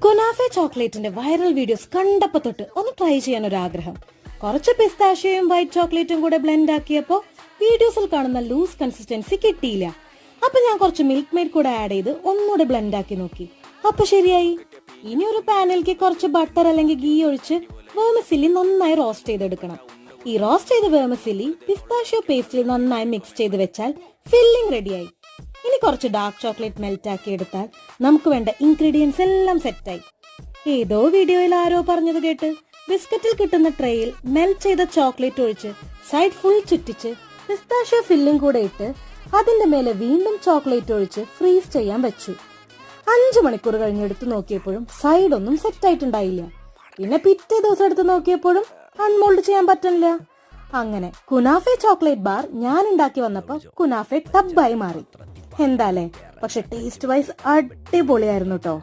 കുനാഫെ ചോക്ലേറ്റിന്റെ viral videos കണ്ടപ്പോ തൊട്ട് ഒന്ന് ട്രൈ ചെയ്യാൻ ഒരു ആഗ്രഹം. കുറച്ച് പിസ്താഷ്യയും വൈറ്റ് ചോക്ലേറ്റും കൂടെ ബ്ലെൻഡ് ആക്കിയപ്പോ വീഡിയോസിൽ കാണുന്ന ലൂസ് കൺസിസ്റ്റൻസി കിട്ടിയില്ല. അപ്പൊ ഞാൻ കുറച്ച് മിൽക്ക് മെയ്ഡ് കൂടെ ആഡ് ചെയ്ത് ഒന്നുകൂടെ ബ്ലെൻഡ് ആക്കി നോക്കി. അപ്പൊ ശരിയായി. ഇനി ഒരു പാനിലേക്ക് കുറച്ച് ബട്ടർ അല്ലെങ്കിൽ ഗീ ഒഴിച്ച് വേർമിസില്ലി നന്നായി റോസ്റ്റ് ചെയ്തെടുക്കണം. ഈ റോസ്റ്റ് ചെയ്ത വേർമിസില്ലി പിസ്താഷ്യോ പേസ്റ്റിൽ നന്നായി മിക്സ് ചെയ്ത് വെച്ചാൽ ഫില്ലിംഗ് റെഡിയായി. ഇനി കുറച്ച് ഡാർക്ക് ചോക്ലേറ്റ് മെൽറ്റ് ആക്കി എടുത്താൽ നമുക്ക് വേണ്ട ഇൻഗ്രീഡിയൻസ് എല്ലാം സെറ്റായി. ഏതോ വീഡിയോയിൽ ആരോ പറഞ്ഞത് കേട്ട് ബിസ്ക്കറ്റിൽ കിട്ടുന്ന ട്രേയിൽ മെൽറ്റ് ചെയ്ത ചോക്ലേറ്റ് ഒഴിച്ച് സൈഡ് ഫുൾ ചുറ്റിച്ച് പിസ്താഷ്യോ ഫില്ലിംഗ് കൂടെ ഇട്ട് അതിന്റെ മേലെ വീണ്ടും ചോക്ലേറ്റ് ഒഴിച്ച് ഫ്രീസ് ചെയ്യാൻ വെച്ചു. 5 മണിക്കൂർ കഴിഞ്ഞെടുത്ത് നോക്കിയപ്പോഴും സൈഡ് ഒന്നും സെറ്റ് ആയിട്ടുണ്ടായില്ല. പിന്നെ പിറ്റേ ദിവസം എടുത്ത് നോക്കിയപ്പോഴും അൺമോൾഡ് ചെയ്യാൻ പറ്റില്ല. അങ്ങനെ കുനാഫെ ചോക്ലേറ്റ് ബാർ ഞാൻ ഉണ്ടാക്കി വന്നപ്പോ കുനാഫെ ടബായി മാറി. എന്താലേ, പക്ഷെ ടേസ്റ്റ് വൈസ് അടിപൊളിയായിരുന്നു കേട്ടോ.